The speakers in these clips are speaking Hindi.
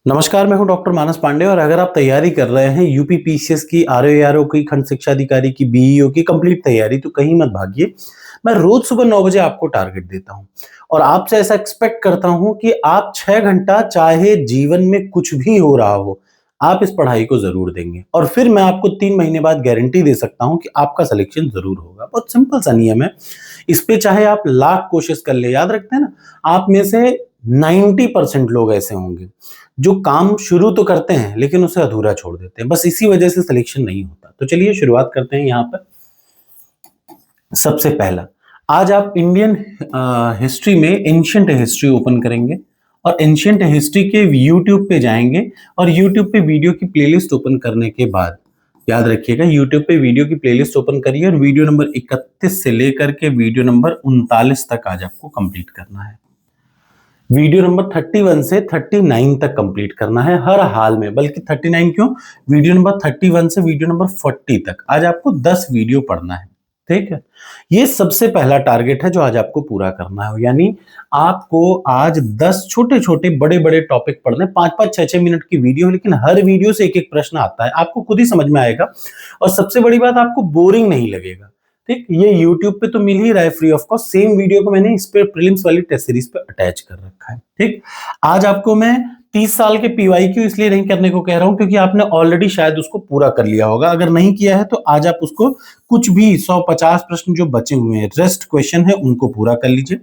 नमस्कार, मैं हूं डॉक्टर मानस पांडे और अगर आप तैयारी कर रहे हैं यूपी पीसीएस की, आरओ की, खंड शिक्षा अधिकारी की, बीईओ की कंप्लीट तैयारी, तो कहीं मत भागिए। मैं रोज सुबह 9 बजे आपको टारगेट देता हूं और आपसे ऐसा एक्सपेक्ट करता हूं कि आप 6 घंटा, चाहे जीवन में कुछ भी हो रहा हो, आप इस पढ़ाई को ज़रूर देंगे और फिर मैं आपको 3 महीने बाद गारंटी दे सकता हूं कि आपका सिलेक्शन ज़रूर होगा। बहुत सिंपल सा नियम है। इस पे चाहे आप लाख कोशिश कर ले, याद रखते हैं ना, आप में से 90% लोग ऐसे होंगे जो काम शुरू तो करते हैं लेकिन उसे अधूरा छोड़ देते हैं। बस इसी वजह से सिलेक्शन नहीं होता। तो चलिए शुरुआत करते हैं यहाँ पर। सबसे पहला, आज आप इंडियन हिस्ट्री में एंशिएंट हिस्ट्री ओपन करेंगे और एंशिएंट हिस्ट्री के यूट्यूब पे जाएंगे और यूट्यूब पे वीडियो की प्लेलिस्ट ओपन करने के बाद, याद रखिएगा, यूट्यूब पे वीडियो की प्लेलिस्ट ओपन करिए और वीडियो नंबर 31 से लेकर के वीडियो नंबर 39 तक आज आपको कंप्लीट करना है। वीडियो नंबर 31 से 39 तक कंप्लीट करना है हर हाल में, बल्कि 39 क्यों, वीडियो नंबर 31 से वीडियो नंबर 40 तक आज आपको 10 वीडियो पढ़ना है। ठीक है, ये सबसे पहला टारगेट है जो आज आपको पूरा करना है। यानी आपको आज 10 छोटे छोटे बड़े बड़े टॉपिक पढ़ने, 5-5 6-6 मिनट की वीडियो, लेकिन हर वीडियो से एक एक प्रश्न आता है, आपको खुद ही समझ में आएगा और सबसे बड़ी बात, आपको बोरिंग नहीं लगेगा। ठीक, ये YouTube पे तो मिल ही रहा है free of cost. Same video को मैंने इस पे प्रीलिम्स वाली टेस्ट सीरीज पे अटैच कर रखा है। ठीक, आज आपको मैं 30 साल के पीवाईक्यू इसलिए नहीं करने को कह रहा हूं क्योंकि आपने ऑलरेडी शायद उसको पूरा कर लिया होगा। अगर नहीं किया है तो आज आप उसको कुछ भी 150 प्रश्न जो बचे हुए हैं, रेस्ट क्वेश्चन है, उनको पूरा कर लीजिए।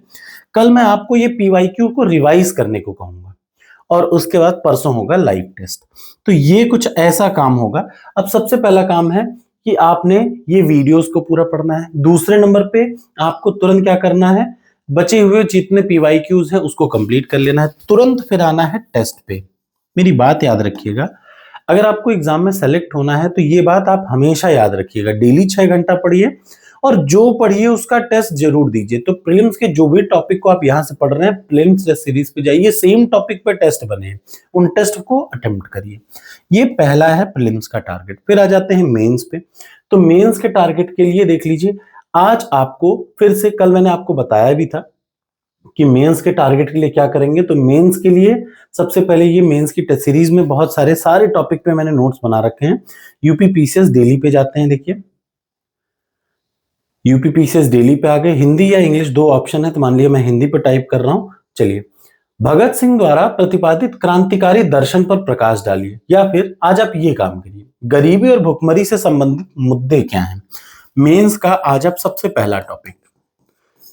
कल मैं आपको ये पीवाईक्यू को रिवाइज करने को कहूंगा और उसके बाद परसों होगा लाइव टेस्ट। तो ये कुछ ऐसा काम होगा। अब सबसे पहला काम है कि आपने ये वीडियोस को पूरा पढ़ना है। दूसरे नंबर पे आपको तुरंत क्या करना है, बचे हुए जितने पीवाईक्यूज हैं उसको कंप्लीट कर लेना है, तुरंत फिर आना है टेस्ट पे। मेरी बात याद रखिएगा, अगर आपको एग्जाम में सेलेक्ट होना है तो ये बात आप हमेशा याद रखिएगा। डेली 6 घंटा पढ़िए और जो पढ़िए उसका टेस्ट जरूर दीजिए। तो प्रीलिम्स के जो भी टॉपिक को आप यहां से पढ़ रहे हैं, प्रीलिम्स टेस्ट सीरीज पे जाइए, सेम टॉपिक पे टेस्ट बने हैं, उन टेस्ट को अटेम्प्ट करिए। ये पहला है प्रीलिम्स का टारगेट। फिर आ जाते हैं मेंस पे। तो मेंस के टारगेट के लिए देख लीजिए, आज आपको फिर से, कल मैंने आपको बताया भी था कि मेंस के टारगेट के लिए क्या करेंगे। तो मेंस के लिए सबसे पहले ये मेंस की टेस्ट सीरीज में बहुत सारे टॉपिक पे मैंने नोट्स बना रखे हैं। यूपी पीसीएस डेली पे जाते हैं। देखिए, यूपी पीसीएस डेली पे आ गए। हिंदी या इंग्लिश दो ऑप्शन है, तो मान लिया मैं हिंदी पे टाइप कर रहा हूं। चलिए, भगत सिंह द्वारा प्रतिपादित क्रांतिकारी दर्शन पर प्रकाश डालिए। या फिर आज आप ये काम करिए, गरीबी और भुखमरी से संबंधित मुद्दे क्या हैं। मेंस का आज आप सबसे पहला टॉपिक,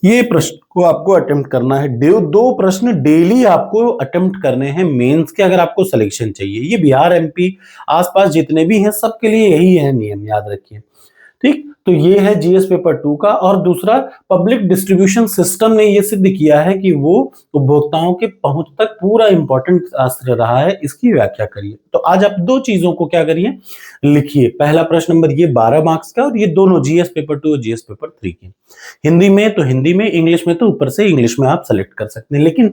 ये प्रश्न को आपको अटेम्प्ट करना है। दो प्रश्न डेली आपको अटेम्प्ट करने हैं मेंस के, अगर आपको सिलेक्शन चाहिए। ये बिहार, एमपी, आसपास जितने भी हैं सबके लिए यही है नियम, याद रखिए। ठीक, तो ये है जीएस पेपर 2 का। और दूसरा, पब्लिक डिस्ट्रीब्यूशन सिस्टम ने ये सिद्ध किया है कि वो उपभोक्ताओं के पहुंच तक पूरा इंपॉर्टेंट शास्त्र रहा है, इसकी व्याख्या करिए। तो आज आप दो चीजों को क्या करिए, लिखिए। पहला प्रश्न नंबर ये 12 मार्क्स का, और ये दोनों जीएस पेपर 2 और जीएस पेपर 3 के। हिंदी में तो हिंदी में, इंग्लिश में तो ऊपर से इंग्लिश में आप सेलेक्ट कर सकते हैं, लेकिन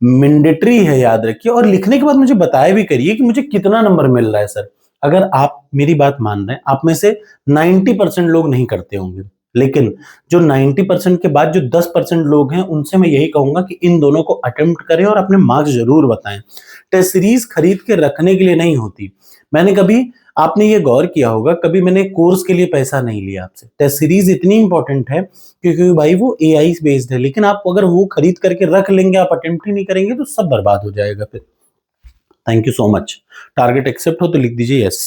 मैंडेटरी है, याद रखिए। और लिखने के बाद मुझे बताया भी करिए कि मुझे कितना नंबर मिल रहा है सर। अगर आप मेरी बात मान रहे हैं, आप में से 90% लोग नहीं करते होंगे, लेकिन जो 90% के बाद जो 10% लोग हैं, उनसे मैं यही कहूंगा कि इन दोनों को अटेम्प्ट करें और अपने मार्क्स जरूर बताएं। टेस्ट सीरीज खरीद के रखने के लिए नहीं होती। मैंने कभी, आपने ये गौर किया होगा, कभी मैंने कोर्स के लिए पैसा नहीं लिया आपसे। टेस्ट सीरीज इतनी इंपॉर्टेंट है क्योंकि भाई वो एआई बेस्ड है, लेकिन आप अगर वो खरीद करके रख लेंगे, आप अटेम्प्ट ही नहीं करेंगे, तो सब बर्बाद हो जाएगा फिर। Thank you so much. Target accept हो तो लिख दीजिए यस।